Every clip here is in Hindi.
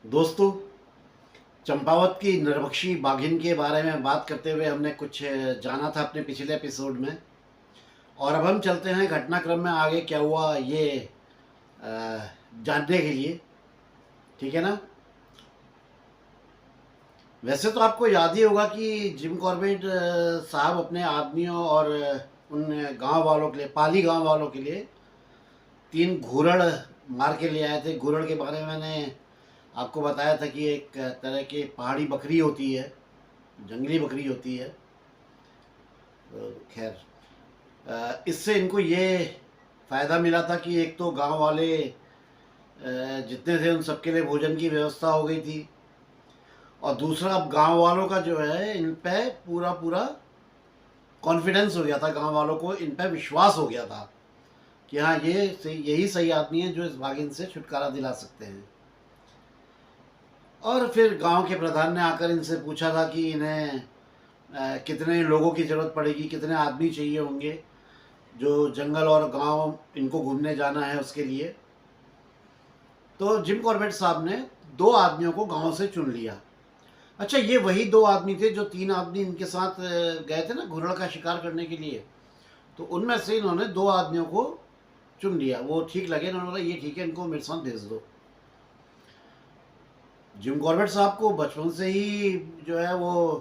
दोस्तों, चंपावत की नरभक्षी बाघिन के बारे में बात करते हुए हमने कुछ जाना था अपने पिछले एपिसोड में। और अब हम चलते हैं घटनाक्रम में आगे क्या हुआ ये जानने के लिए। ठीक है ना। वैसे तो आपको याद ही होगा कि जिम कॉर्बेट साहब अपने आदमियों और उन गांव वालों के लिए, पाली गांव वालों के लिए 3 घुरड़ मार के ले आए थे। घुरड़ के बारे में मैंने आपको बताया था कि एक तरह की पहाड़ी बकरी होती है, जंगली बकरी होती है। खैर, इससे इनको ये फ़ायदा मिला था कि एक तो गांव वाले जितने थे उन सबके लिए भोजन की व्यवस्था हो गई थी, और दूसरा अब गांव वालों का जो है इन पे पूरा पूरा कॉन्फिडेंस हो गया था। गांव वालों को इन पे विश्वास हो गया था कि हाँ, यही सही आदमी है जो इस भागिन से छुटकारा दिला सकते हैं। और फिर गांव के प्रधान ने आकर इनसे पूछा था कि इन्हें कितने लोगों की ज़रूरत पड़ेगी, कितने आदमी चाहिए होंगे जो जंगल और गांव इनको घूमने जाना है उसके लिए। तो जिम कॉर्बेट साहब ने 2 आदमियों को गांव से चुन लिया। अच्छा, ये वही 2 आदमी थे जो 3 आदमी इनके साथ गए थे ना घुरड़ का शिकार करने के लिए। तो उनमें से इन्होंने 2 आदमियों को चुन लिया। वो ठीक लगे, इन्होंने बोला ये ठीक है, इनको मेरे साथ भेज दो। जिम कॉर्बेट साहब को बचपन से ही जो है वो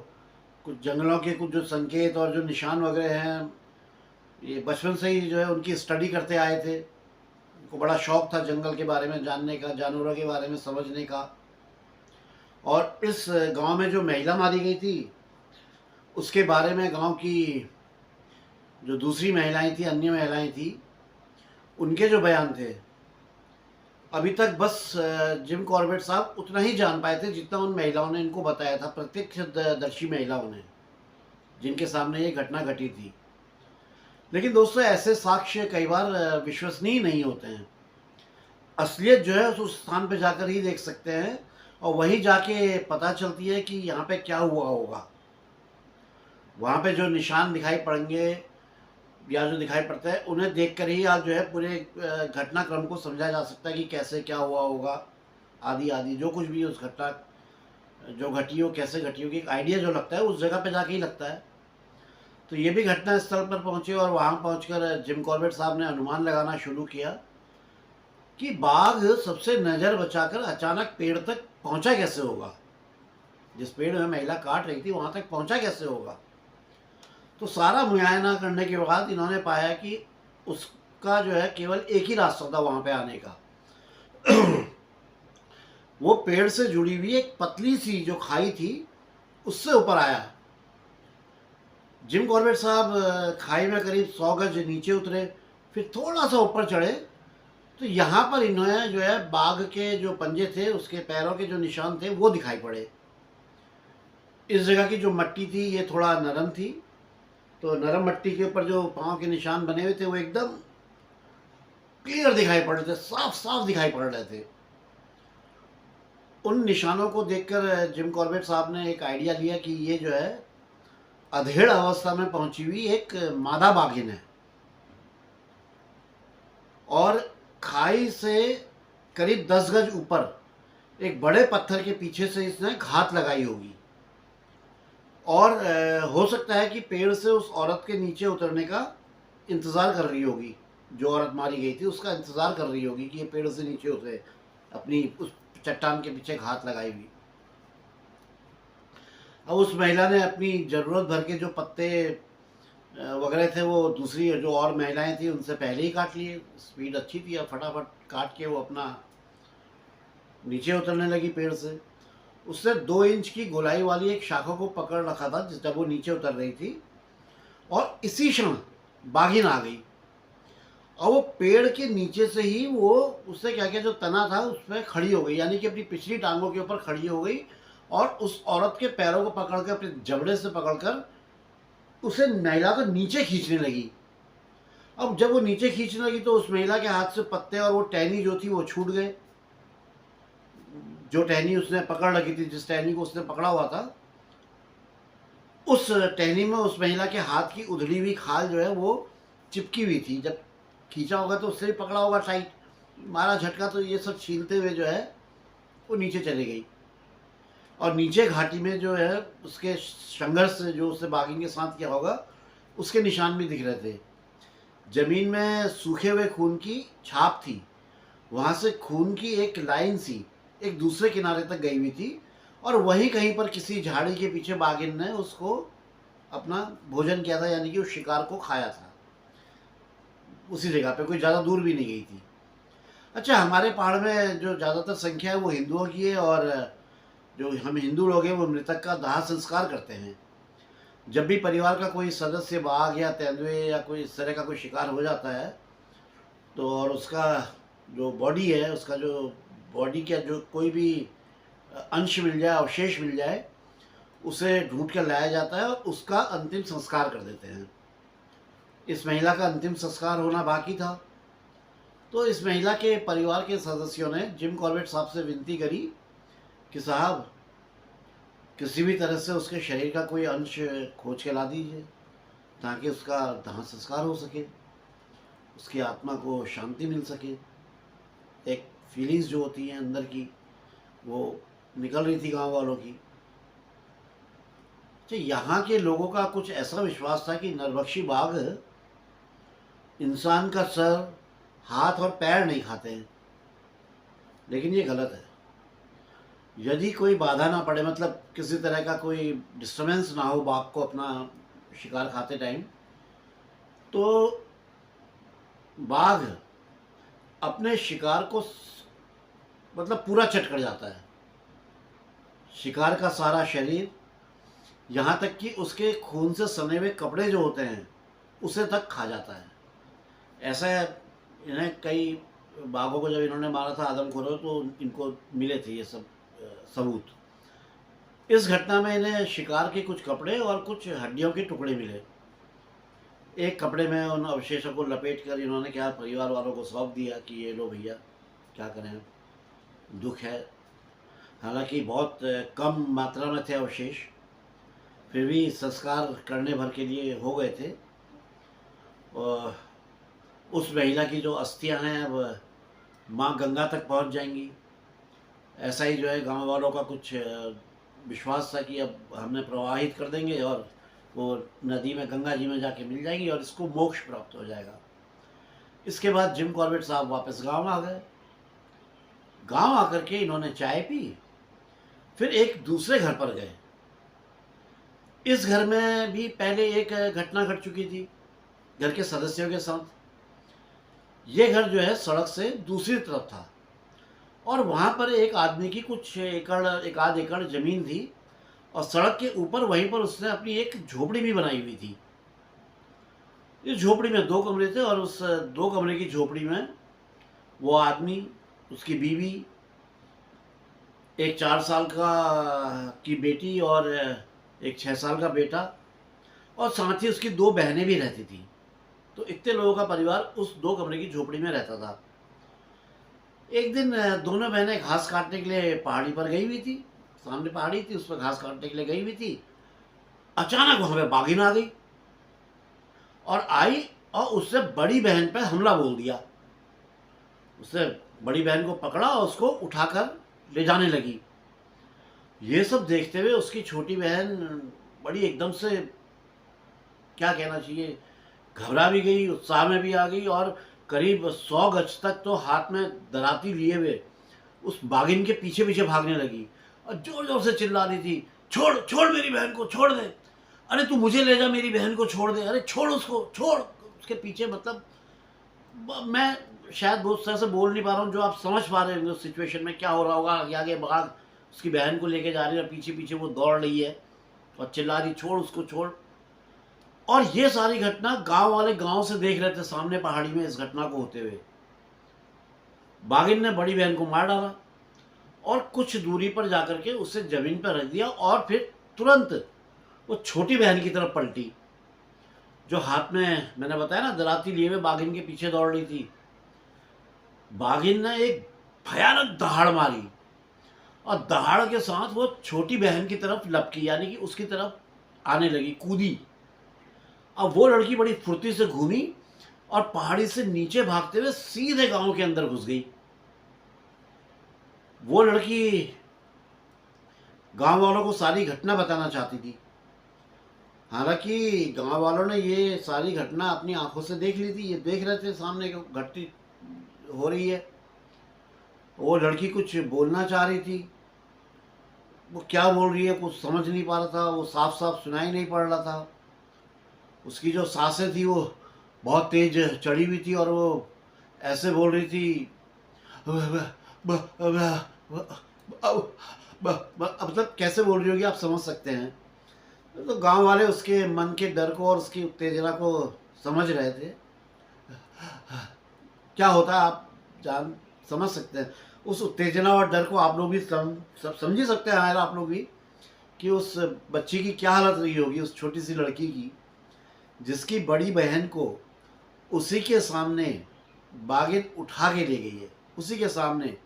कुछ जंगलों के कुछ जो संकेत और जो निशान वगैरह हैं, ये बचपन से ही जो है उनकी स्टडी करते आए थे। उनको बड़ा शौक था जंगल के बारे में जानने का, जानवरों के बारे में समझने का। और इस गांव में जो महिला मारी गई थी उसके बारे में गांव की जो दूसरी महिलाएं थी, अन्य महिलाएं थी, उनके जो बयान थे, अभी तक बस जिम कॉर्बेट साहब उतना ही जान पाए थे जितना उन महिलाओं ने इनको बताया था, प्रत्यक्षदर्शी महिलाओं ने, जिनके सामने ये घटना घटी थी। लेकिन दोस्तों, ऐसे साक्ष्य कई बार विश्वसनीय नहीं होते हैं। असलियत जो है उस स्थान पे जाकर ही देख सकते हैं, और वहीं जाके पता चलती है कि यहाँ पे क्या हुआ होगा। वहाँ पे जो निशान दिखाई पड़ेंगे या जो दिखाई पड़ता है उन्हें देखकर ही आप जो है पूरे घटनाक्रम को समझा जा सकता है कि कैसे क्या हुआ होगा, आदि आदि जो कुछ भी उस घटना जो घटी हो, कैसे घटी होगी, एक आइडिया जो लगता है उस जगह पे जाके ही लगता है। तो ये भी घटना स्थल पर पहुंचे और वहां पहुंचकर जिम कॉर्बेट साहब ने अनुमान लगाना शुरू किया कि बाघ सबसे नज़र बचाकर अचानक पेड़ तक पहुंचा कैसे होगा। जिस पेड़ में महिला काट रही थी वहां तक पहुंचा कैसे होगा। तो सारा मुआयना करने के बाद इन्होंने पाया कि उसका जो है केवल एक ही रास्ता था वहां पे आने का। वो पेड़ से जुड़ी हुई एक पतली सी जो खाई थी उससे ऊपर आया। जिम कॉर्बेट साहब खाई में करीब 100 गज नीचे उतरे, फिर थोड़ा सा ऊपर चढ़े, तो यहाँ पर इन्होंने जो है बाघ के जो पंजे थे, उसके पैरों के जो निशान थे वो दिखाई पड़े। इस जगह की जो मट्टी थी ये थोड़ा नरम थी, तो नरम मट्टी के ऊपर जो पाँव के निशान बने हुए थे वो एकदम क्लियर दिखाई पड़ रहे थे, साफ साफ दिखाई पड़ रहे थे। उन निशानों को देखकर जिम कॉर्बेट साहब ने एक आइडिया लिया कि ये जो है अधेड़ अवस्था में पहुंची हुई एक मादा बाघिन है, और खाई से करीब 10 गज ऊपर एक बड़े पत्थर के पीछे से इसने घात लगाई होगी। और हो सकता है कि पेड़ से उस औरत के नीचे उतरने का इंतज़ार कर रही होगी। जो औरत मारी गई थी उसका इंतज़ार कर रही होगी कि ये पेड़ से नीचे उतरे, अपनी उस चट्टान के पीछे घात लगाई हुई। अब उस महिला ने अपनी ज़रूरत भर के जो पत्ते वगैरह थे वो दूसरी जो और महिलाएं थी उनसे पहले ही काट लिए। स्पीड अच्छी थी, अब फटाफट काट के वो अपना नीचे उतरने लगी पेड़ से। उसने 2 इंच की गोलाई वाली एक शाखा को पकड़ रखा था जब वो नीचे उतर रही थी, और इसी क्षण बाघिन आ गई। और वो पेड़ के नीचे से ही वो उससे क्या किया, जो तना था उस पर खड़ी हो गई, यानी कि अपनी पिछली टांगों के ऊपर खड़ी हो गई, और उस औरत के पैरों को पकड़कर, अपने जबड़े से पकड़कर उसे महिला को नीचे खींचने लगी। अब जब वो नीचे खींचने लगी तो उस महिला के हाथ से पत्ते और वो टहनी जो थी वो छूट गए। जो टहनी उसने पकड़ रखी थी, जिस टहनी को उसने पकड़ा हुआ था, उस टहनी में उस महिला के हाथ की उधड़ी हुई खाल जो है वो चिपकी हुई थी। जब खींचा होगा तो उससे भी पकड़ा होगा टाइट, मारा झटका तो ये सब छीलते हुए जो है वो नीचे चली गई और नीचे घाटी में जो है उसके संघर्ष जो उसने बाघिन के साथ किया होगा उसके निशान भी दिख रहे थे। जमीन में सूखे हुए खून की छाप थी, वहाँ से खून की एक लाइन सी एक दूसरे किनारे तक गई हुई थी और वहीं कहीं पर किसी झाड़ी के पीछे बाघिन ने उसको अपना भोजन किया था, यानी कि उस शिकार को खाया था। उसी जगह पे कोई ज़्यादा दूर भी नहीं गई थी। अच्छा, हमारे पहाड़ में जो ज़्यादातर संख्या है वो हिंदुओं की है और जो हम हिंदू लोग हैं वो मृतक का दाह संस्कार करते हैं। जब भी परिवार का कोई सदस्य बाघ या तेंदुए या कोई इस तरह का कोई शिकार हो जाता है तो और उसका जो बॉडी है, उसका जो बॉडी का जो कोई भी अंश मिल जाए, अवशेष मिल जाए, उसे ढूंढ कर लाया जाता है और उसका अंतिम संस्कार कर देते हैं। इस महिला का अंतिम संस्कार होना बाकी था, तो इस महिला के परिवार के सदस्यों ने जिम कॉर्बेट साहब से विनती करी कि साहब किसी भी तरह से उसके शरीर का कोई अंश खोज के ला दीजिए ताकि उसका दाह संस्कार हो सके, उसकी आत्मा को शांति मिल सके। एक फीलिंग्स जो होती हैं अंदर की वो निकल रही थी गांव वालों की। तो यहाँ के लोगों का कुछ ऐसा विश्वास था कि नरभक्षी बाघ इंसान का सर, हाथ और पैर नहीं खाते हैं, लेकिन ये गलत है। यदि कोई बाधा ना पड़े, मतलब किसी तरह का कोई डिस्टर्बेंस ना हो बाघ को अपना शिकार खाते टाइम, तो बाघ अपने शिकार को मतलब पूरा चट कर जाता है। शिकार का सारा शरीर, यहाँ तक कि उसके खून से सने हुए कपड़े जो होते हैं उसे तक खा जाता है। ऐसा इन्हें कई बाघों को जब इन्होंने मारा था आदमखोरों, तो इनको मिले थे ये सब सबूत। इस घटना में इन्हें शिकार के कुछ कपड़े और कुछ हड्डियों के टुकड़े मिले। एक कपड़े में उन अवशेषों को लपेट कर इन्होंने क्या परिवार वालों को सौंप दिया कि ये लो भैया, क्या करें, दुख है। हालांकि बहुत कम मात्रा में थे अवशेष, फिर भी संस्कार करने भर के लिए हो गए थे। और उस महिला की जो अस्थियां हैं अब माँ गंगा तक पहुंच जाएंगी, ऐसा ही जो है गांव वालों का कुछ विश्वास था कि अब हमने प्रवाहित कर देंगे और वो नदी में, गंगा जी में जाके मिल जाएंगी और इसको मोक्ष प्राप्त हो जाएगा। इसके बाद जिम कॉर्बेट साहब वापस गांव आ गए। गांव आकर के इन्होंने चाय पी, फिर एक दूसरे घर पर गए। इस घर में भी पहले एक घटना घट चुकी थी घर के सदस्यों के साथ। ये घर जो है सड़क से दूसरी तरफ था और वहाँ पर एक आदमी की कुछ एक आध एकड़ जमीन थी और सड़क के ऊपर वहीं पर उसने अपनी एक झोपड़ी भी बनाई हुई थी। इस झोपड़ी में 2 कमरे थे और उस 2 कमरे की झोपड़ी में वो आदमी, उसकी बीवी, एक 4 साल की बेटी और एक 6 साल का बेटा और साथ ही उसकी 2 बहनें भी रहती थी। तो इतने लोगों का परिवार उस 2 कमरे की झोपड़ी में रहता था। एक दिन दोनों बहनें घास काटने के लिए पहाड़ी पर गई हुई थी। सामने पहाड़ी थी, उस पर घास काटने के लिए गई हुई थी। अचानक वहां पे बाघिन आ गई और आई और उससे बड़ी बहन पे हमला बोल दिया। उससे बड़ी बहन को पकड़ा और उसको उठाकर ले जाने लगी। ये सब देखते हुए उसकी छोटी बहन बड़ी एकदम से, क्या कहना चाहिए, घबरा भी गई, उत्साह में भी आ गई और करीब 100 गज तक तो हाथ में दराती लिए हुए उस बाघिन के पीछे पीछे भागने लगी और जोर जोर से चिल्ला रही थी, छोड़ छोड़ मेरी बहन को, छोड़ दे, अरे तू मुझे ले जा, मेरी बहन को छोड़ दे, अरे छोड़ उसको, छोड़। उसके पीछे, मतलब मैं शायद बहुत तरह से बोल नहीं पा रहा हूँ, जो आप समझ पा रहे होंगे उस सिचुएशन में क्या हो रहा होगा। आगे आगे बाघ उसकी बहन को लेके जा रही है और पीछे पीछे वो दौड़ रही है और चिल्ला रही, छोड़ उसको, छोड़। और ये सारी घटना गांव वाले गांव से देख रहे थे सामने पहाड़ी में इस घटना को होते हुए। बाघिन ने बड़ी बहन को मार डाला और कुछ दूरी पर जाकर के उसे जमीन पर रख दिया और फिर तुरंत वो छोटी बहन की तरफ पलटी, जो हाथ में, मैंने बताया ना, दराती लिए हुए बाघिन के पीछे दौड़ रही थी। बाघिन ने एक भयानक दहाड़ मारी और दहाड़ के साथ वो छोटी बहन की तरफ लपकी, यानी कि उसकी तरफ आने लगी, कूदी। अब वो लड़की बड़ी फुर्ती से घूमी और पहाड़ी से नीचे भागते हुए सीधे गांव के अंदर घुस गई। वो लड़की गांव वालों को सारी घटना बताना चाहती थी। हालांकि गांव वालों ने ये सारी घटना अपनी आंखों से देख ली थी, ये देख रहे थे सामने घटती हो रही है। वो लड़की कुछ बोलना चाह रही थी, वो क्या बोल रही है कुछ समझ नहीं पा रहा था, वो साफ साफ सुनाई नहीं पड़ रहा था। उसकी जो सांसें थी वो बहुत तेज चढ़ी हुई थी और वो ऐसे बोल रही थी, मतलब कैसे बोल रही होगी आप समझ सकते हैं। तो गांव वाले उसके मन के डर को और उसकी उत्तेजना को समझ रहे थे। क्या होता है आप जान समझ सकते हैं। उस उत्तेजना और डर को आप लोग भी समझ ही सकते हैं यार, आप लोग भी, कि उस बच्ची की क्या हालत रही होगी, उस छोटी सी लड़की की, जिसकी बड़ी बहन को उसी के सामने बागिन उठा के ले गई है, उसी के सामने।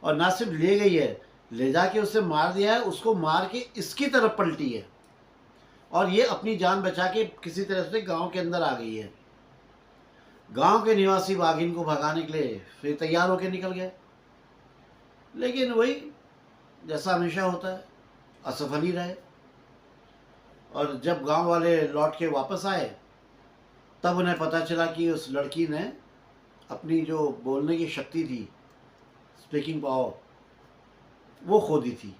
और ना सिर्फ ले गई है, ले जाके उसे मार दिया है, उसको मार के इसकी तरफ पलटी है और ये अपनी जान बचा के किसी तरह से गांव के अंदर आ गई है। गांव के निवासी बाघिन को भगाने के लिए फिर तैयार होकर निकल गए, लेकिन वही जैसा हमेशा होता है, असफल ही रहे। और जब गांव वाले लौट के वापस आए तब उन्हें पता चला कि उस लड़की ने अपनी जो बोलने की शक्ति थी, स्पीकिंग पावर, वो खो दी थी।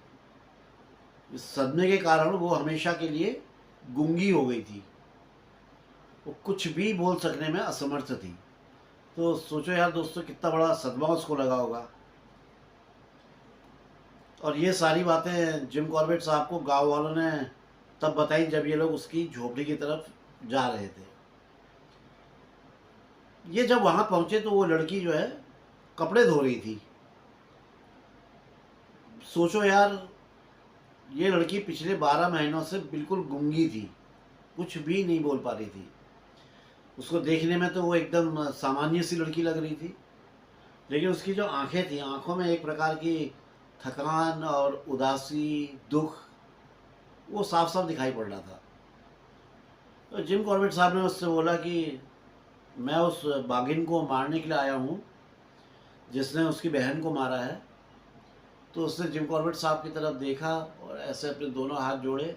इस सदमे के कारण वो हमेशा के लिए गूंगी हो गई थी, वो कुछ भी बोल सकने में असमर्थ थी। तो सोचो यार दोस्तों, कितना बड़ा सदमा उसको लगा होगा। और ये सारी बातें जिम कॉर्बेट साहब को गांव वालों ने तब बताई जब ये लोग उसकी झोपड़ी की तरफ जा रहे थे। ये जब वहां पहुंचे तो वो लड़की जो है कपड़े धो रही थी। सोचो यार, ये लड़की पिछले 12 महीनों से बिल्कुल गूंगी थी, कुछ भी नहीं बोल पा रही थी। उसको देखने में तो वो एकदम सामान्य सी लड़की लग रही थी, लेकिन उसकी जो आंखें थी, आंखों में एक प्रकार की थकान और उदासी, दुख, वो साफ साफ दिखाई पड़ रहा था। तो जिम कॉर्बेट साहब ने उससे बोला कि मैं उस बाघिन को मारने के लिए आया हूँ जिसने उसकी बहन को मारा है। तो उसने जिम कॉर्बेट साहब की तरफ देखा और ऐसे अपने दोनों हाथ जोड़े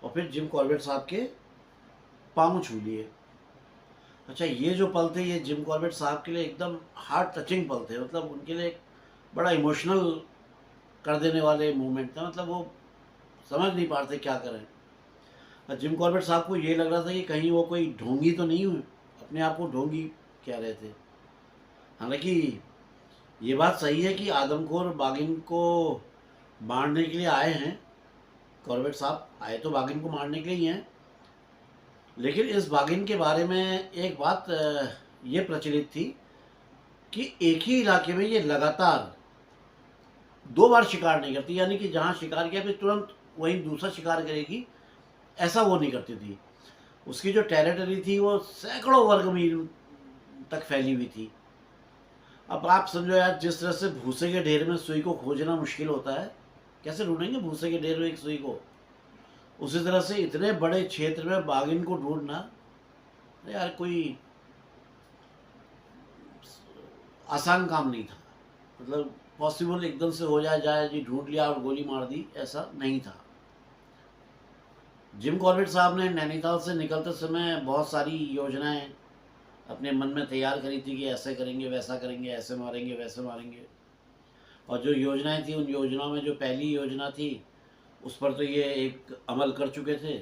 और फिर जिम कॉर्बेट साहब के पाँव छू लिए। अच्छा, ये जो पल थे ये जिम कॉर्बेट साहब के लिए एकदम हार्ट टचिंग पल थे। मतलब उनके लिए एक बड़ा इमोशनल कर देने वाले मोमेंट था। मतलब वो समझ नहीं पा रहे थे क्या करें। और जिम कॉर्बेट साहब को ये लग रहा था कि कहीं वो कोई ढोंगी तो नहीं हुई, अपने आप को ढोंगी कह रहे थे। हालांकि ये बात सही है कि आदमखोर बाघिन को मारने के लिए आए हैं, कॉर्बेट साहब आए तो बाघिन को मारने के लिए ही हैं। लेकिन इस बाघिन के बारे में एक बात ये प्रचलित थी कि एक ही इलाके में ये लगातार 2 बार शिकार नहीं करती, यानी कि जहाँ शिकार किया फिर तुरंत वहीं दूसरा शिकार करेगी, ऐसा वो नहीं करती थी। उसकी जो टेरिटरी थी वो सैकड़ों वर्ग मील तक फैली हुई थी। अब आप समझो यार, जिस तरह से भूसे के ढेर में सुई को खोजना मुश्किल होता है, कैसे ढूंढेंगे भूसे के ढेर में एक सुई को, उसी तरह से इतने बड़े क्षेत्र में बाघिन को ढूंढना यार कोई आसान काम नहीं था। मतलब पॉसिबल एकदम से हो जाए जी ढूंढ लिया और गोली मार दी, ऐसा नहीं था। जिम कॉर्बेट साहब ने नैनीताल से निकलते समय बहुत सारी योजनाएं अपने मन में तैयार करी थी कि ऐसे करेंगे, वैसा करेंगे, ऐसे मारेंगे, वैसे मारेंगे। और जो योजनाएं थी, उन योजनाओं में जो पहली योजना थी उस पर तो ये एक अमल कर चुके थे,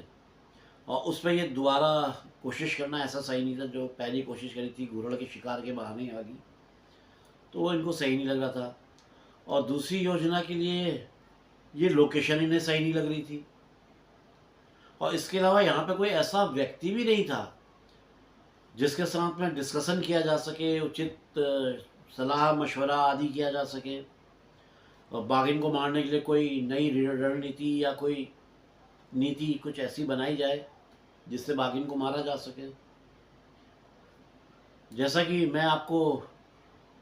और उस पर ये दोबारा कोशिश करना ऐसा सही नहीं था। जो पहली कोशिश करी थी घुरड़ के शिकार के बहाने आ गई, तो वो इनको सही नहीं लग रहा था। और दूसरी योजना के लिए ये लोकेशन इन्हें सही नहीं लग रही थी। और इसके अलावा यहाँ पे कोई ऐसा व्यक्ति भी नहीं था जिसके साथ में डिस्कशन किया जा सके, उचित सलाह मशवरा आदि किया जा सके, और बाघिन को मारने के लिए कोई नई रणनीति या कोई नीति कुछ ऐसी बनाई जाए जिससे बाघिन को मारा जा सके। जैसा कि मैं आपको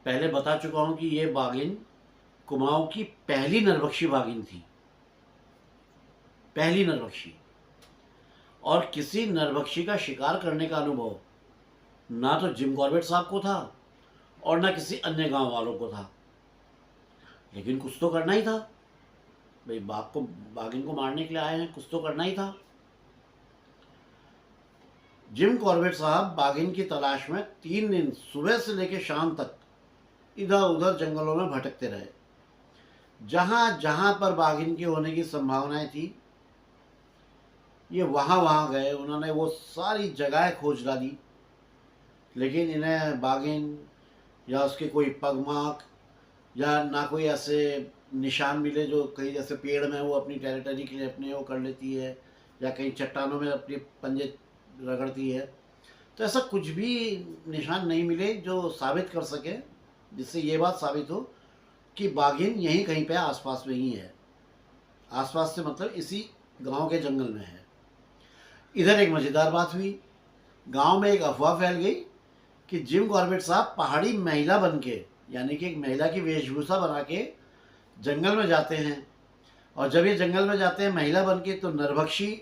पहले बता चुका हूँ कि ये बाघिन कुमाऊं की पहली नरभक्षी बाघिन थी, पहली नरभक्षी। और किसी नरभक्षी का शिकार करने का अनुभव ना तो जिम कॉर्बेट साहब को था और ना किसी अन्य गांव वालों को था। लेकिन कुछ तो करना ही था भाई, बाघिन को मारने के लिए आए हैं, कुछ तो करना ही था। जिम कॉर्बेट साहब बाघिन की तलाश में 3 दिन सुबह से लेकर शाम तक इधर उधर जंगलों में भटकते रहे। जहाँ जहाँ पर बाघिन के होने की संभावनाएं थी, ये वहाँ वहाँ गए, उन्होंने वो सारी जगहें खोज डाली, लेकिन इन्हें बाघिन या उसके कोई पगमार्क या ना कोई ऐसे निशान मिले जो कहीं जैसे पेड़ में वो अपनी टेरिटरी के लिए अपने वो कर लेती है, या कहीं चट्टानों में अपने पंजे रगड़ती है। तो ऐसा कुछ भी निशान नहीं मिले जो साबित कर सके, जिससे ये बात साबित हो कि बाघिन यहीं कहीं पे आसपास में ही है। आसपास से मतलब इसी गांव के जंगल में है। इधर एक मज़ेदार बात हुई, गांव में एक अफवाह फैल गई कि जिम कॉर्बेट साहब पहाड़ी महिला बन के, यानी कि एक महिला की वेशभूषा बना के जंगल में जाते हैं, और जब ये जंगल में जाते हैं महिला बन के, तो नरभक्षी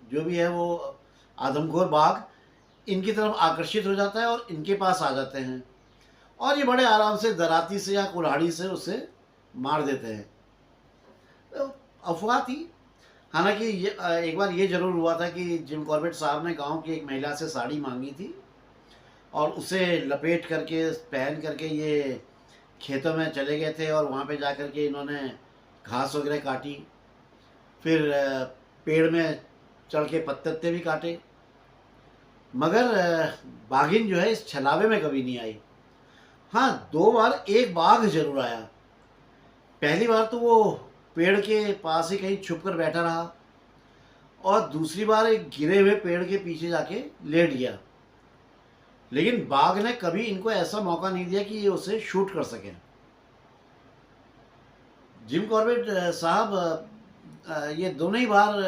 जो भी है वो आदमखोर बाघ इनकी तरफ आकर्षित हो जाता है और इनके पास आ जाते हैं, और ये बड़े आराम से दराती से या कुल्हाड़ी से उसे मार देते हैं। तो अफवाह थी। हालांकि ये एक बार ये जरूर हुआ था कि जिम कॉर्बेट साहब ने गांव की एक महिला से साड़ी मांगी थी, और उसे लपेट करके पहन करके ये खेतों में चले गए थे, और वहाँ पे जा कर के इन्होंने घास वगैरह काटी, फिर पेड़ में चढ़ के पत्ते भी काटे, मगर बाघिन जो है इस छलावे में कभी नहीं आई। हाँ, 2 बार एक बाघ जरूर आया। पहली बार तो वो पेड़ के पास ही कहीं छुप कर बैठा रहा, और दूसरी बार एक गिरे हुए पेड़ के पीछे जाके लेट गया। लेकिन बाघ ने कभी इनको ऐसा मौका नहीं दिया कि ये उसे शूट कर सके। जिम कॉर्बेट साहब ये दोनों ही बार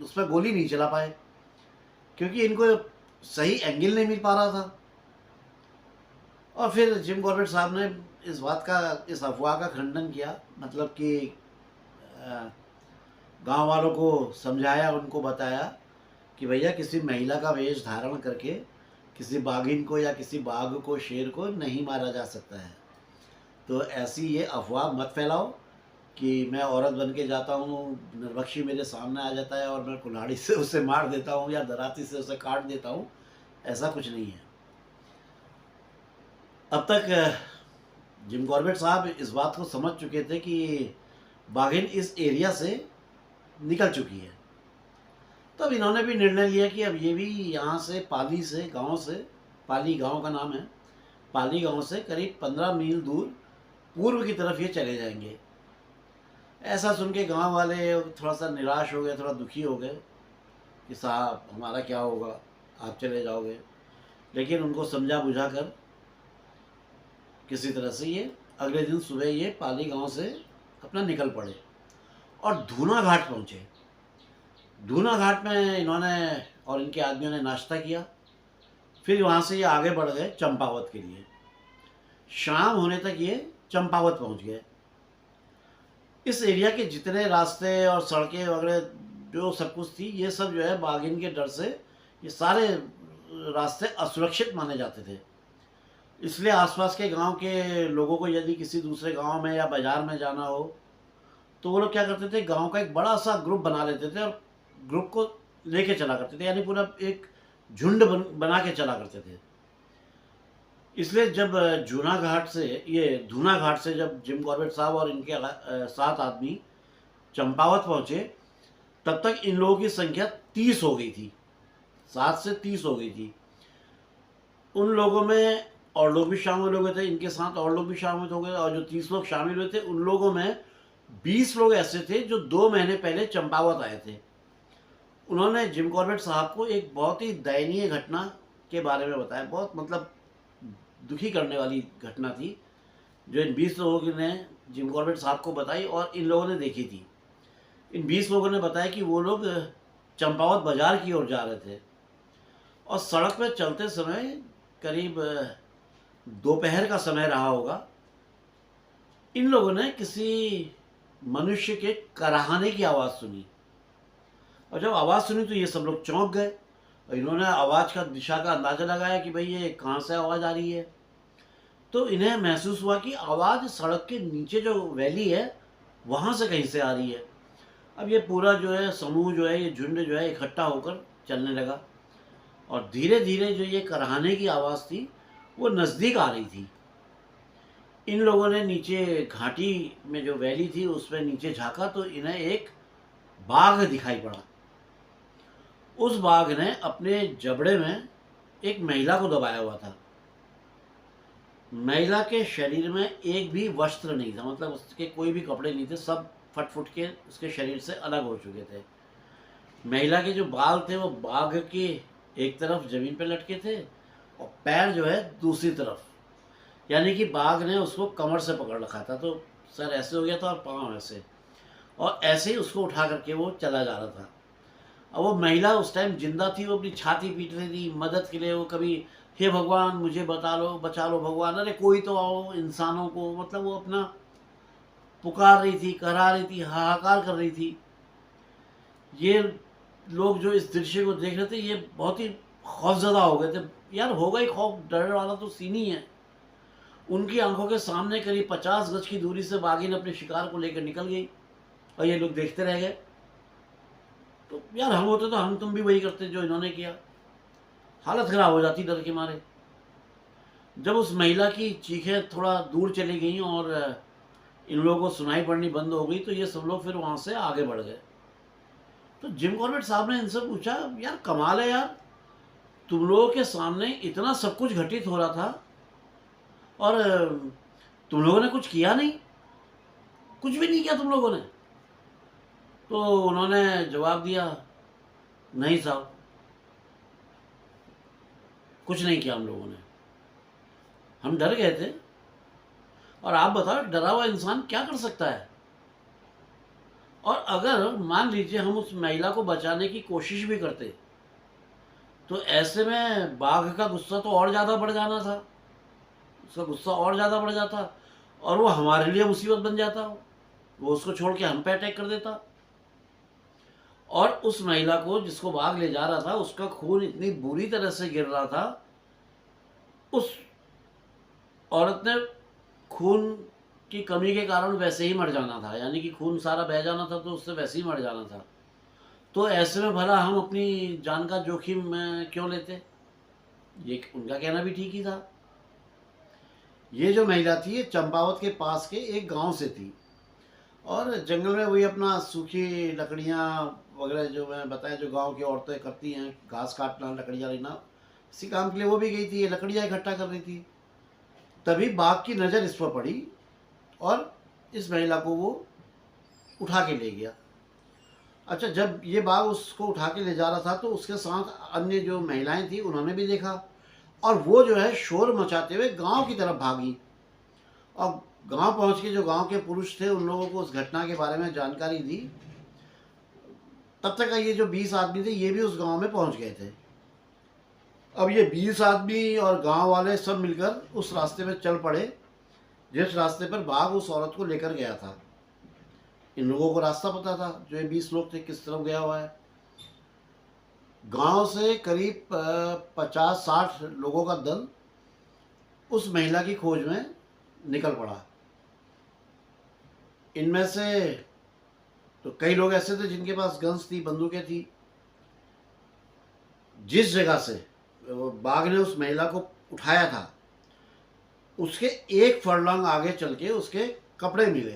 उस पर गोली नहीं चला पाए, क्योंकि इनको सही एंगल नहीं मिल पा रहा था। और फिर जिम कॉर्बेट साहब ने इस अफवाह का खंडन किया, मतलब कि गांव वालों को समझाया, उनको बताया कि भैया किसी महिला का वेश धारण करके किसी बाघिन को या किसी बाघ को, शेर को नहीं मारा जा सकता है। तो ऐसी ये अफवाह मत फैलाओ कि मैं औरत बन के जाता हूँ, नरभक्षी मेरे सामने आ जाता है और मैं कुल्हाड़ी से उसे मार देता हूँ या दराती से उसे काट देता हूँ। ऐसा कुछ नहीं है। अब तक जिम कॉर्बेट साहब इस बात को समझ चुके थे कि बाघिन इस एरिया से निकल चुकी है। तब इन्होंने भी निर्णय लिया कि अब ये भी यहाँ से पाली गांव का नाम है, पाली गांव से करीब 15 मील दूर पूर्व की तरफ ये चले जाएंगे। ऐसा सुन के गाँव वाले थोड़ा सा निराश हो गए, थोड़ा दुखी हो गए कि साहब हमारा क्या होगा, आप चले जाओगे। लेकिन उनको समझा बुझा कर किसी तरह से ये अगले दिन सुबह ये पाली गांव से अपना निकल पड़े और धूना घाट पहुँचे। धूना घाट में इन्होंने और इनके आदमियों ने नाश्ता किया। फिर वहाँ से ये आगे बढ़ गए चंपावत के लिए। शाम होने तक ये चंपावत पहुँच गए। इस एरिया के जितने रास्ते और सड़कें वगैरह जो सब कुछ थी, ये सब जो है बाघिन के डर से ये सारे रास्ते असुरक्षित माने जाते थे। इसलिए आसपास के गांव के लोगों को यदि किसी दूसरे गांव में या बाज़ार में जाना हो तो वो लोग क्या करते थे, गांव का एक बड़ा सा ग्रुप बना लेते थे और ग्रुप को लेके चला करते थे, यानी पूरा एक झुंड बना के चला करते थे। इसलिए जब धूना घाट से जब जिम कॉर्बेट साहब और इनके 7 आदमी चंपावत पहुँचे, तब तक इन लोगों की संख्या 30 हो गई थी। 7 से 30 हो गई थी। उन लोगों में और लोग भी शामिल हो गए थे, इनके साथ और लोग भी शामिल हो गए, और जो 30 लोग शामिल हुए थे उन लोगों में 20 लोग ऐसे थे जो 2 महीने पहले चंपावत आए थे। उन्होंने जिम कॉर्बेट साहब को एक बहुत ही दयनीय घटना के बारे में बताया। बहुत मतलब दुखी करने वाली घटना थी जो इन 20 लोगों ने जिम कॉर्बेट साहब को बताई और इन लोगों ने देखी थी। इन 20 लोगों ने बताया कि वो लोग चंपावत बाजार की ओर जा रहे थे और सड़क पर चलते समय करीब दोपहर का समय रहा होगा, इन लोगों ने किसी मनुष्य के कराहने की आवाज़ सुनी। और जब आवाज़ सुनी तो ये सब लोग चौंक गए और इन्होंने आवाज़ का दिशा का अंदाज़ा लगाया कि भाई ये कहाँ से आवाज़ आ रही है। तो इन्हें महसूस हुआ कि आवाज़ सड़क के नीचे जो वैली है वहाँ से कहीं से आ रही है। अब ये पूरा जो है समूह जो है, ये झुंड जो है इकट्ठा होकर चलने लगा और धीरे धीरे जो ये कराहने की आवाज़ थी वो नज़दीक आ रही थी। इन लोगों ने नीचे घाटी में जो वैली थी उसमें नीचे झांका तो इन्हें एक बाघ दिखाई पड़ा। उस बाघ ने अपने जबड़े में एक महिला को दबाया हुआ था। महिला के शरीर में एक भी वस्त्र नहीं था, मतलब उसके कोई भी कपड़े नहीं थे, सब फट फुट के उसके शरीर से अलग हो चुके थे। महिला के जो बाल थे वो बाघ के एक तरफ जमीन पर लटके थे और पैर जो है दूसरी तरफ, यानी कि बाघ ने उसको कमर से पकड़ रखा था, तो सर ऐसे हो गया था और पाँव ऐसे, और ऐसे ही उसको उठा करके वो चला जा रहा था। अब वो महिला उस टाइम जिंदा थी, वो अपनी छाती पीट रही थी मदद के लिए। वो कभी हे भगवान मुझे बचा लो भगवान, अरे कोई तो आओ इंसानों को, मतलब वो अपना पुकार रही थी, करा रही थी, हाहाकार कर रही थी। ये लोग जो इस दृश्य को देख रहे थे ये बहुत ही खौफजदा हो गए थे। यार होगा ही खौफ, डर वाला तो सीन ही है। उनकी आंखों के सामने करीब 50 गज की दूरी से बाघिन अपने शिकार को लेकर निकल गई और ये लोग देखते रह गए। तो यार हम होते तो हम तुम भी वही करते जो इन्होंने किया। हालत खराब हो जाती डर के मारे। जब उस महिला की चीखें थोड़ा दूर चली गई और इन लोगों को सुनाई पड़नी बंद हो गई तो ये सब लोग फिर वहाँ से आगे बढ़ गए। तो जिम कॉर्बेट साहब ने इनसे पूछा, यार कमाल है यार, तुम लोगों के सामने इतना सब कुछ घटित हो रहा था और तुम लोगों ने कुछ किया नहीं, कुछ भी नहीं किया तुम लोगों ने। तो उन्होंने जवाब दिया, नहीं साहब कुछ नहीं किया हम लोगों ने, हम डर गए थे। और आप बताओ डरा हुआ इंसान क्या कर सकता है। और अगर मान लीजिए हम उस महिला को बचाने की कोशिश भी करते तो ऐसे में बाघ का गुस्सा तो और ज़्यादा बढ़ जाना था, उसका गुस्सा और ज़्यादा बढ़ जाता और वो हमारे लिए मुसीबत बन जाता। वो उसको छोड़ के हम पे अटैक कर देता और उस महिला को जिसको बाघ ले जा रहा था उसका खून इतनी बुरी तरह से गिर रहा था, उस औरत ने खून की कमी के कारण वैसे ही मर जाना था, यानी कि खून सारा बह जाना था तो उससे वैसे ही मर जाना था। तो ऐसे में भला हम अपनी जान का जोखिम क्यों लेते। ये उनका कहना भी ठीक ही था। ये जो महिला थी ये चंपावत के पास के एक गांव से थी और जंगल में वही अपना सूखी लकड़ियाँ वगैरह जो मैं बताया जो गांव की औरतें करती हैं, घास काटना, लकड़ियाँ लेना, इसी काम के लिए वो भी गई थी, ये लकड़ियाँ इकट्ठा कर रही थी। तभी बाघ की नज़र इस पर पड़ी और इस महिला को वो उठा के ले गया। अच्छा, जब ये बाघ उसको उठा के ले जा रहा था तो उसके साथ अन्य जो महिलाएं थी उन्होंने भी देखा और वो जो है शोर मचाते हुए गांव की तरफ भागी और गांव पहुंच के जो गांव के पुरुष थे उन लोगों को उस घटना के बारे में जानकारी दी। तब तक ये जो 20 आदमी थे ये भी उस गांव में पहुंच गए थे। अब ये 20 आदमी और गांव वाले सब मिलकर उस रास्ते में चल पड़े जिस रास्ते पर बाघ उस औरत को लेकर गया था। इन लोगों को रास्ता पता था, जो ये 20 लोग थे किस तरफ गया हुआ है। गांव से करीब 50-60 लोगों का दल उस महिला की खोज में निकल पड़ा। इनमें से तो कई लोग ऐसे थे जिनके पास गन्स थी, बंदूकें थी। जिस जगह से बाघ ने उस महिला को उठाया था उसके एक फरलंग आगे चल के उसके कपड़े मिले।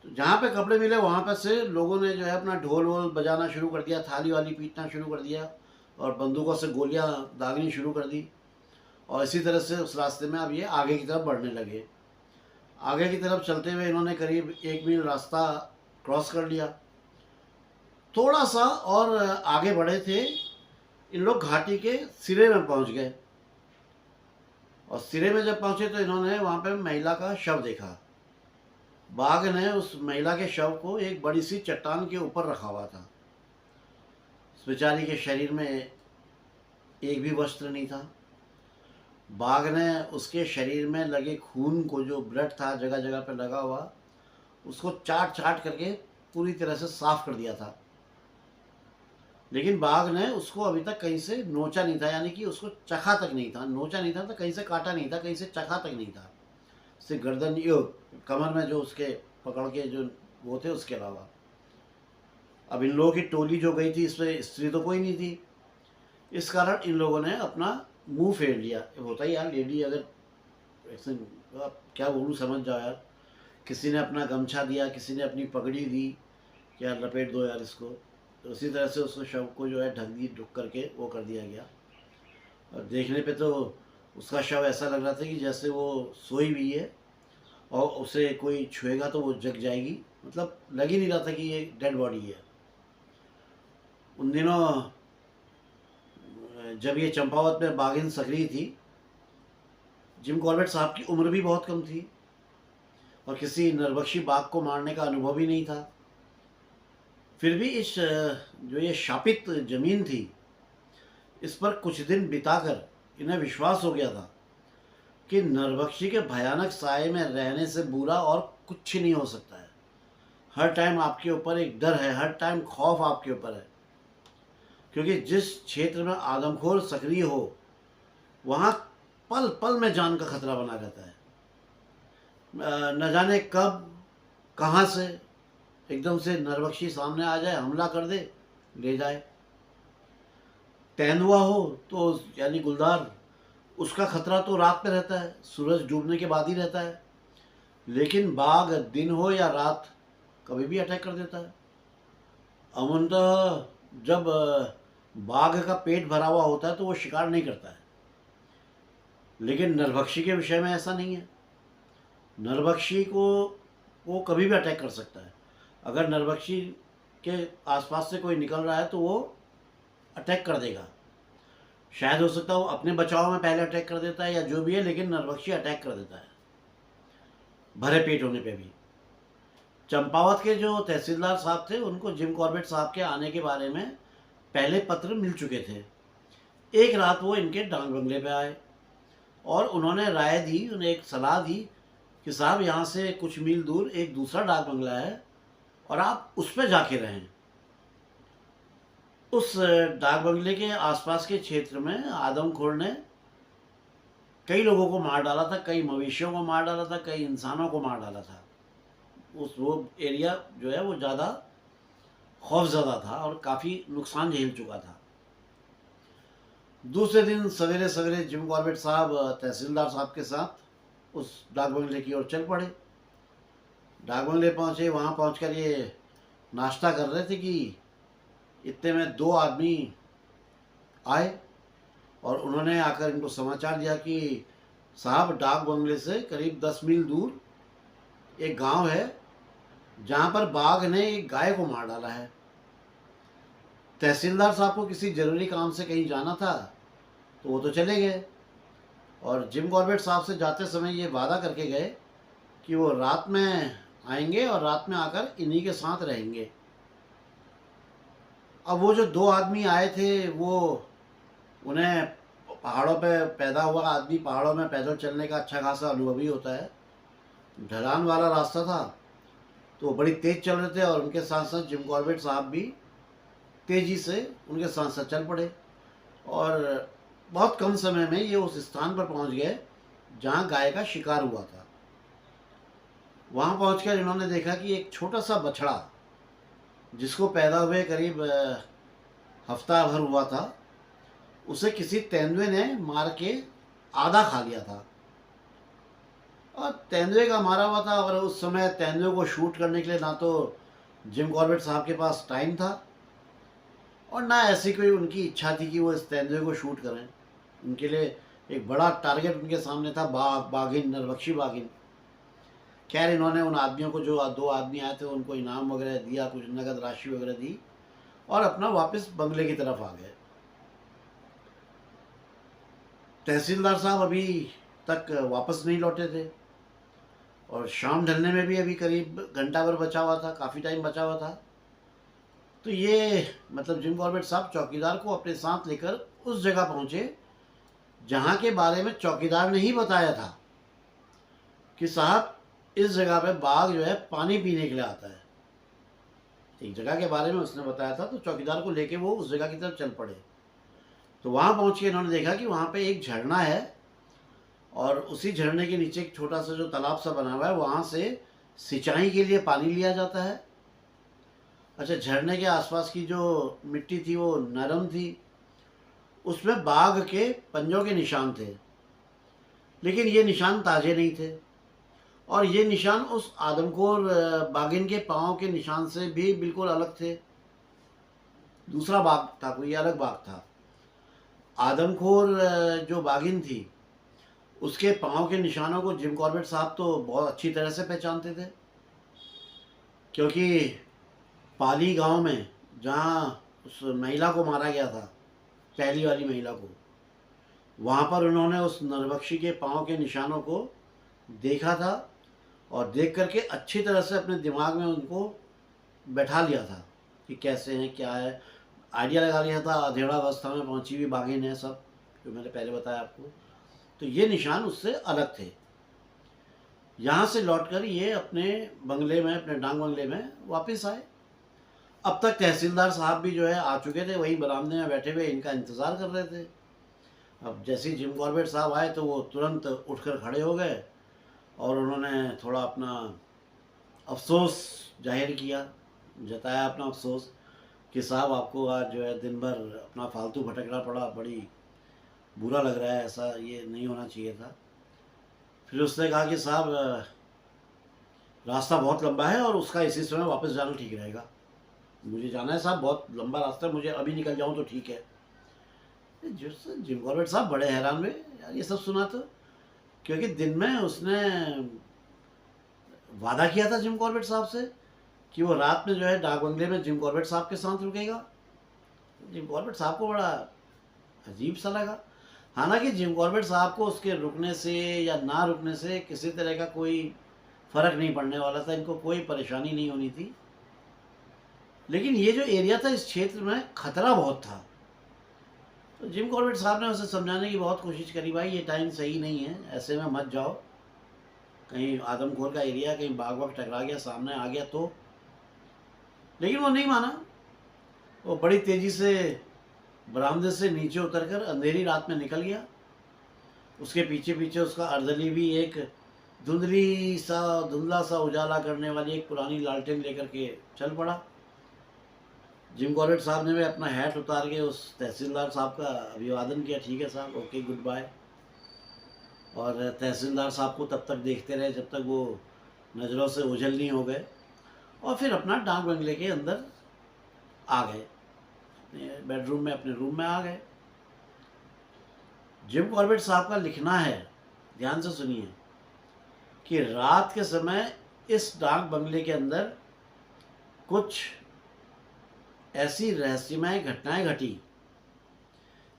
तो जहाँ पे कपड़े मिले वहाँ पर से लोगों ने जो है अपना ढोल वोल बजाना शुरू कर दिया, थाली वाली पीटना शुरू कर दिया और बंदूकों से गोलियाँ दागनी शुरू कर दी। और इसी तरह से उस रास्ते में अब ये आगे की तरफ बढ़ने लगे। आगे की तरफ चलते हुए इन्होंने करीब 1 मील रास्ता क्रॉस कर लिया। थोड़ा सा और आगे बढ़े थे, इन लोग घाटी के सिरे में पहुंच गए और सिरे में जब पहुंचे तो इन्होंने वहाँ पे महिला का शव देखा। बाघ ने उस महिला के शव को एक बड़ी सी चट्टान के ऊपर रखा हुआ था। उस बेचारी के शरीर में एक भी वस्त्र नहीं था। बाघ ने उसके शरीर में लगे खून को, जो ब्लड था जगह जगह पे लगा हुआ, उसको चाट चाट करके पूरी तरह से साफ कर दिया था। लेकिन बाघ ने उसको अभी तक कहीं से नोचा नहीं था, यानी कि उसको चखा तक नहीं था, नोचा नहीं था तो कहीं से काटा नहीं था, कहीं से चखा तक नहीं था, सिर्फ गर्दन यो कमर में जो उसके पकड़ के जो वो थे उसके अलावा। अब इन लोगों की टोली जो गई थी इसमें स्त्री तो कोई नहीं थी, इस कारण इन लोगों ने अपना मुंह फेर लिया। होता ही यार, लेडी अगर ऐसे, आप क्या बोलूँ समझ जाओ यार, किसी ने अपना गमछा दिया, किसी ने अपनी पगड़ी दी कि यार लपेट दो यार इसको, तो उसी तरह से उसको शव को जो है ढक करके वो कर दिया गया। और देखने पे तो उसका शव ऐसा लग रहा था कि जैसे वो सोई हुई है और उसे कोई छुएगा तो वो जग जाएगी, मतलब लग ही नहीं रहा था कि ये डेड बॉडी है। उन दिनों जब ये चंपावत में बाघिन सक्रिय थी, जिम कॉर्बेट साहब की उम्र भी बहुत कम थी और किसी नरभक्षी बाघ को मारने का अनुभव ही नहीं था। फिर भी इस जो ये शापित जमीन थी, इस पर कुछ दिन बिताकर इन्हें विश्वास हो गया था कि नरभक्षी के भयानक साए में रहने से बुरा और कुछ नहीं हो सकता है। हर टाइम आपके ऊपर एक डर है, हर टाइम खौफ आपके ऊपर है, क्योंकि जिस क्षेत्र में आदमखोर सक्रिय हो वहाँ पल पल में जान का खतरा बना रहता है। न जाने कब कहाँ से एकदम से नरभक्षी सामने आ जाए, हमला कर दे, ले जाए। तेंदुआ हो तो यानी गुलदार, उसका खतरा तो रात में रहता है, सूरज डूबने के बाद ही रहता है, लेकिन बाघ दिन हो या रात कभी भी अटैक कर देता है। अमूमतः जब बाघ का पेट भरा हुआ होता है तो वो शिकार नहीं करता है, लेकिन नरभक्षी के विषय में ऐसा नहीं है। नरभक्षी को वो कभी भी अटैक कर सकता है। अगर नरभक्षी के आसपास से कोई निकल रहा है तो वो अटैक कर देगा। शायद हो सकता है वो अपने बचाव में पहले अटैक कर देता है या जो भी है, लेकिन नरभक्षी अटैक कर देता है भरे पेट होने पे भी। चंपावत के जो तहसीलदार साहब थे उनको जिम कॉर्बेट साहब के आने के बारे में पहले पत्र मिल चुके थे। एक रात वो इनके डांग बंगले पे आए और उन्होंने राय दी, उन्हें एक सलाह दी कि साहब यहाँ से कुछ मील दूर एक दूसरा डाक बंगला है और आप उस पर जाके रहें। उस डाक बंगले के आसपास के क्षेत्र में आदमखोर ने कई लोगों को मार डाला था, कई मवेशियों को मार डाला था, कई इंसानों को मार डाला था। वो एरिया जो है वो ज़्यादा खौफज़दा था और काफ़ी नुकसान झेल चुका था। दूसरे दिन सवेरे सवेरे जिम कॉर्बेट साहब तहसीलदार साहब के साथ उस डाक बंगले की ओर चल पड़े। डाक बंगले पहुँचे, वहाँ पहुँचकर ये नाश्ता कर रहे थे कि इतने में दो आदमी आए और उन्होंने आकर इनको समाचार दिया कि साहब डाक बंगले से करीब 10 मील दूर एक गांव है जहां पर बाघ ने एक गाय को मार डाला है। तहसीलदार साहब को किसी ज़रूरी काम से कहीं जाना था तो वो तो चले गए और जिम कॉर्बेट साहब से जाते समय ये वादा करके गए कि वो रात में आएंगे और रात में आकर इन्हीं के साथ रहेंगे। अब वो जो दो आदमी आए थे वो, उन्हें पहाड़ों पे पैदा हुआ आदमी, पहाड़ों में पैदल चलने का अच्छा खासा अनुभवी होता है। ढलान वाला रास्ता था तो वो बड़ी तेज़ चल रहे थे और उनके साथ साथ जिम कॉर्बेट साहब भी तेज़ी से उनके साथ साथ चल पड़े और बहुत कम समय में ये उस स्थान पर पहुंच गए जहां गाय का शिकार हुआ था। वहां पहुंचकर इन्होंने देखा कि एक छोटा सा बछड़ा जिसको पैदा हुए करीब हफ्ता भर हुआ था, उसे किसी तेंदुए ने मार के आधा खा लिया था। और तेंदुए का मारा हुआ था और उस समय तेंदुए को शूट करने के लिए ना तो जिम कॉर्बेट साहब के पास टाइम था और ना ऐसी कोई उनकी इच्छा थी कि वो इस तेंदुए को शूट करें। उनके लिए एक बड़ा टारगेट उनके सामने था, बाघिन, नरभक्षी बाघिन। खैर इन्होंने उन आदमियों को, जो दो आदमी आए थे, उनको इनाम वगैरह दिया, कुछ नगद राशि वगैरह दी और अपना वापस बंगले की तरफ आ गए। तहसीलदार साहब अभी तक वापस नहीं लौटे थे और शाम ढलने में भी अभी करीब घंटा भर बचा हुआ था, काफ़ी टाइम बचा हुआ था। तो ये मतलब जिम कॉर्बेट साहब चौकीदार को अपने साथ लेकर उस जगह पहुंचे जहां के बारे में चौकीदार ने ही बताया था कि साहब इस जगह पे बाघ जो है पानी पीने के लिए आता है। एक जगह के बारे में उसने बताया था, तो चौकीदार को लेके वो उस जगह की तरफ चल पड़े। तो वहाँ पहुँच के इन्होंने देखा कि वहाँ पे एक झरना है और उसी झरने के नीचे एक छोटा सा जो तालाब सा बना हुआ है, वहाँ से सिंचाई के लिए पानी लिया जाता है। अच्छा, झरने के आसपास की जो मिट्टी थी वो नरम थी, उसमें बाघ के पंजों के निशान थे, लेकिन ये निशान ताजे नहीं थे और ये निशान उस आदमखोर बाघिन के पाँव के निशान से भी बिल्कुल अलग थे। दूसरा बाघ था, कोई अलग बाघ था। आदमखोर जो बाघिन थी, उसके पाँव के निशानों को जिम कॉर्बेट साहब तो बहुत अच्छी तरह से पहचानते थे, क्योंकि पाली गांव में जहाँ उस महिला को मारा गया था, पहली वाली महिला को, वहाँ पर उन्होंने उस नरबख्शी के पाँव के निशानों को देखा था और देख करके अच्छी तरह से अपने दिमाग में उनको बैठा लिया था कि कैसे हैं, क्या है, आइडिया लगा लिया था। अधेड़ा अवस्था में पहुंची हुई बाघिन है, सब जो मैंने पहले बताया आपको। तो ये निशान उससे अलग थे। यहाँ से लौटकर ये अपने बंगले में, अपने डांग बंगले में वापस आए। अब तक तहसीलदार साहब भी जो है आ चुके थे, वहीं बरामदे में बैठे हुए इनका इंतज़ार कर रहे थे। अब जैसे ही जिम कॉर्बेट साहब आए तो वो तुरंत उठकर खड़े हो गए और उन्होंने थोड़ा अपना अफसोस जाहिर किया, जताया अपना अफसोस कि साहब आपको आज जो है दिन भर अपना फालतू भटकना पड़ा, बड़ी बुरा लग रहा है, ऐसा ये नहीं होना चाहिए था। फिर उसने कहा कि साहब रास्ता बहुत लंबा है और उसका इसी समय वापस जाना ठीक रहेगा। मुझे जाना है साहब, बहुत लंबा रास्ता है, मुझे अभी निकल जाऊँ तो ठीक है। जिम कॉर्बेट साहब बड़े हैरान हुए यार ये सब सुना तो, क्योंकि दिन में उसने वादा किया था जिम कॉर्बेट साहब से कि वो रात में जो है डाक बंगले में जिम कॉर्बेट साहब के साथ रुकेगा। जिम कॉर्बेट साहब को बड़ा अजीब सा लगा। हालांकि जिम कॉर्बेट साहब को उसके रुकने से या ना रुकने से किसी तरह का कोई फ़र्क नहीं पड़ने वाला था, इनको कोई परेशानी नहीं होनी थी। लेकिन ये जो एरिया था, इस क्षेत्र में खतरा बहुत था। तो जिम कॉर्बेट साहब ने उसे समझाने की बहुत कोशिश करी, भाई ये टाइम सही नहीं है, ऐसे में मत जाओ, कहीं आदमखोर का एरिया, कहीं बाघ वाघ टकरा गया, सामने आ गया तो। लेकिन वो नहीं माना। वो बड़ी तेज़ी से बरामदे से नीचे उतरकर अंधेरी रात में निकल गया। उसके पीछे पीछे उसका अर्दली भी एक धुंधला सा उजाला करने वाली एक पुरानी लालटेन लेकर के चल पड़ा। जिम कॉर्बेट साहब ने भी अपना हैट उतार के उस तहसीलदार साहब का अभिवादन किया, ठीक है साहब, ओके, गुड बाय। और तहसीलदार साहब को तब तक देखते रहे जब तक वो नज़रों से ओझल नहीं हो गए, और फिर अपना डाक बंगले के अंदर आ गए, अपने बेडरूम में, अपने रूम में आ गए। जिम कॉर्बेट साहब का लिखना है, ध्यान से सुनिए, कि रात के समय इस डाक बंगले के अंदर कुछ ऐसी रहस्यमय घटनाएं घटी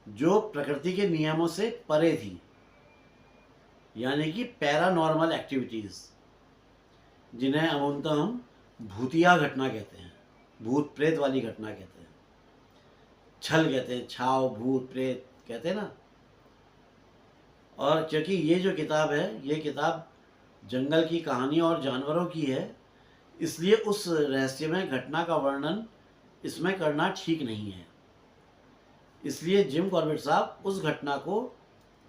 जो प्रकृति के नियमों से परे थी, यानी कि पैरानॉर्मल एक्टिविटीज़, जिन्हें अमूमतः हम भूतिया घटना कहते हैं, भूत प्रेत वाली घटना कहते हैं, छल कहते हैं, छाव, भूत प्रेत कहते हैं ना। और क्योंकि ये जो किताब है, ये किताब जंगल की कहानी और जानवरों की है, इसलिए उस रहस्यमय घटना का वर्णन इसमें करना ठीक नहीं है। इसलिए जिम कॉर्बेट साहब उस घटना को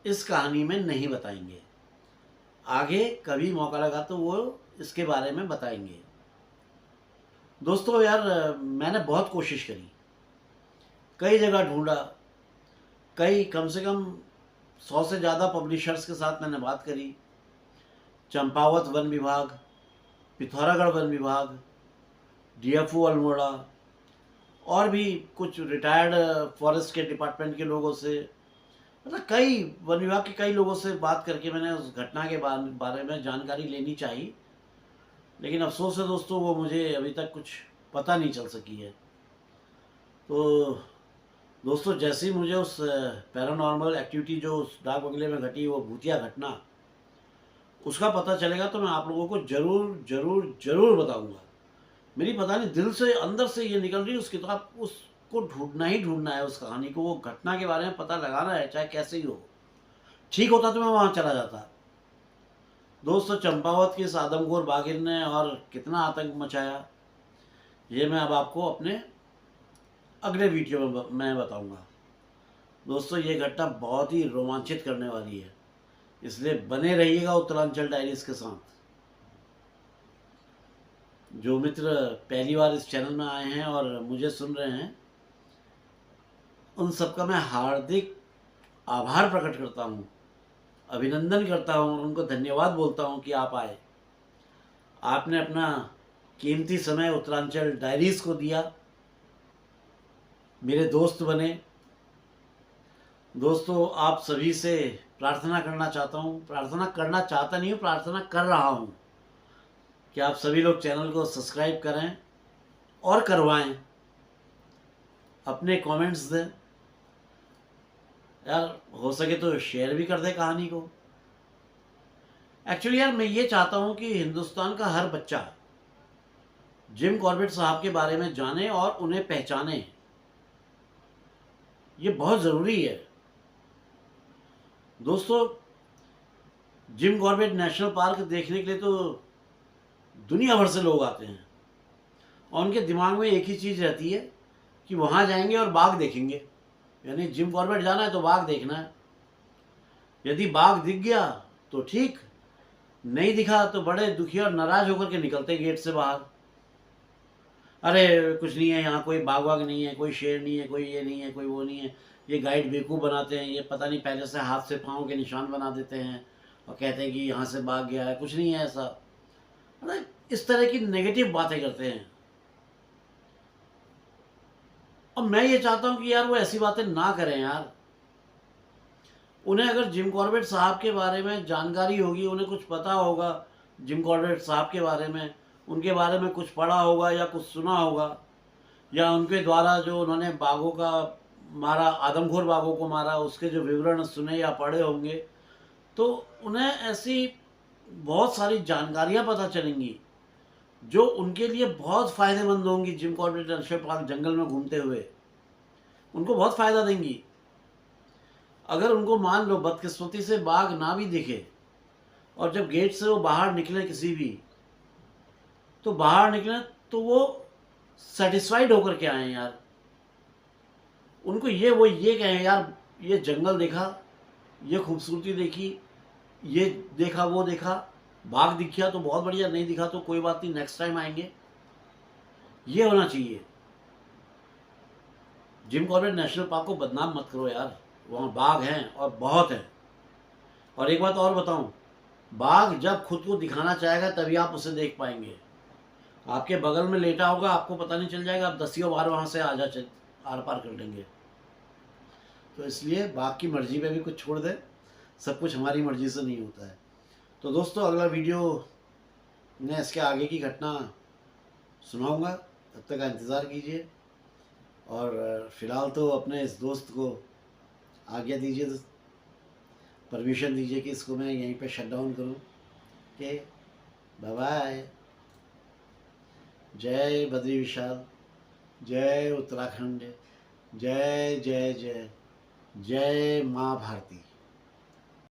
इस कहानी में नहीं बताएंगे। आगे कभी मौका लगा तो वो इसके बारे में बताएंगे। दोस्तों यार, मैंने बहुत कोशिश करी, कई जगह ढूंढा, कम से कम 100 से ज़्यादा पब्लिशर्स के साथ मैंने बात करी। चंपावत वन विभाग, पिथौरागढ़ वन विभाग, DFO अल्मोड़ा, और भी कुछ रिटायर्ड फॉरेस्ट के डिपार्टमेंट के लोगों से, मतलब कई वन विभाग के कई लोगों से बात करके मैंने उस घटना के बारे में जानकारी लेनी चाहिए। लेकिन अफसोस है दोस्तों, वो मुझे अभी तक कुछ पता नहीं चल सकी है। तो दोस्तों, जैसे ही मुझे उस पैरानॉर्मल एक्टिविटी जो उस डाक बंगले में घटी, वो भूतिया घटना, उसका पता चलेगा तो मैं आप लोगों को ज़रूर ज़रूर ज़रूर बताऊंगा। मेरी पता नहीं दिल से, अंदर से ये निकल रही, उस किताब, उसको ढूंढना ही ढूंढना है, उस कहानी को, वो घटना के बारे में पता लगाना है, चाहे कैसे ही हो। ठीक होता तो मैं वहाँ चला जाता। दोस्तों, चंपावत की इस आदमखोर बाघिन ने और कितना आतंक मचाया, ये मैं अब आपको अपने अगले वीडियो में मैं बताऊंगा। दोस्तों, ये घटना बहुत ही रोमांचित करने वाली है, इसलिए बने रहिएगा उत्तरांचल डायरीज के साथ। जो मित्र पहली बार इस चैनल में आए हैं और मुझे सुन रहे हैं, उन सबका मैं हार्दिक आभार प्रकट करता हूँ, अभिनंदन करता हूँ और उनको धन्यवाद बोलता हूँ कि आप आए। आपने अपना कीमती समय उत्तरांचल डायरीज को दिया, मेरे दोस्त बने। दोस्तों, आप सभी से प्रार्थना करना चाहता हूँ, प्रार्थना करना चाहता नहीं हूँ, प्रार्थना कर रहा हूँ कि आप सभी लोग चैनल को सब्सक्राइब करें और करवाएं, अपने कमेंट्स दें यार, हो सके तो शेयर भी कर दें कहानी को। एक्चुअली यार, मैं ये चाहता हूँ कि हिंदुस्तान का हर बच्चा जिम कॉर्बेट साहब के बारे में जाने और उन्हें पहचाने। ये बहुत ज़रूरी है दोस्तों। जिम कॉर्बेट नेशनल पार्क देखने के लिए तो दुनिया भर से लोग आते हैं और उनके दिमाग में एक ही चीज़ रहती है कि वहाँ जाएंगे और बाघ देखेंगे। यानी जिम कॉर्बेट जाना है तो बाघ देखना है। यदि बाघ दिख गया तो ठीक, नहीं दिखा तो बड़े दुखी और नाराज होकर के निकलते गेट से बाहर। अरे कुछ नहीं है यहाँ, कोई बाघ वाघ नहीं है, कोई शेर नहीं है, कोई ये नहीं है, कोई वो नहीं है। ये गाइड बेवकूफ़ बनाते हैं, ये पता नहीं पहले से हाथ से पाँव के निशान बना देते हैं और कहते हैं कि यहाँ से भाग गया है। कुछ नहीं है ऐसा। मतलब इस तरह की नेगेटिव बातें करते हैं और मैं ये चाहता हूँ कि यार वो ऐसी बातें ना करें यार। उन्हें अगर जिम कॉर्बेट साहब के बारे में जानकारी होगी, उन्हें कुछ पता होगा जिम कॉर्बेट साहब के बारे में, उनके बारे में कुछ पढ़ा होगा या कुछ सुना होगा, या उनके द्वारा जो उन्होंने बाघों का मारा, आदमखोर बाघों को मारा, उसके जो विवरण सुने या पढ़े होंगे, तो उन्हें ऐसी बहुत सारी जानकारियां पता चलेंगी जो उनके लिए बहुत फ़ायदेमंद होंगी। जिम कॉर्बेट नेशनल पार्क जंगल में घूमते हुए उनको बहुत फ़ायदा देंगी। अगर उनको मान लो बदकिस्मती से बाघ ना भी दिखे और जब गेट से वो बाहर निकले किसी भी, तो बाहर निकले तो वो सेटिस्फाइड होकर के आए यार। उनको वो ये कहें यार, ये जंगल देखा, ये खूबसूरती देखी, ये देखा, वो देखा, बाघ दिख गया तो बहुत बढ़िया, नहीं दिखा तो कोई बात नहीं, नेक्स्ट टाइम आएंगे। ये होना चाहिए। जिम कॉर्बेट नेशनल पार्क को बदनाम मत करो यार, वहाँ बाघ हैं और बहुत हैं। और एक बात और बताऊँ, बाघ जब खुद को दिखाना चाहेगा तभी आप उसे देख पाएंगे। आपके बगल में लेटा होगा, आपको पता नहीं चल जाएगा, आप दसियों बार वहाँ से आर पार कर लेंगे। तो इसलिए बाघ की मर्जी पे भी कुछ छोड़ दे, सब कुछ हमारी मर्जी से नहीं होता है। तो दोस्तों, अगला वीडियो में इसके आगे की घटना सुनाऊंगा, तब तक का इंतज़ार कीजिए। और फ़िलहाल तो अपने इस दोस्त को आज्ञा दीजिए, परमिशन दीजिए कि इसको मैं यहीं पे शट डाउन करूँ। Okay, bye bye. जय बद्री विशाल, जय उत्तराखंड, जय जय जय, जय माँ भारती।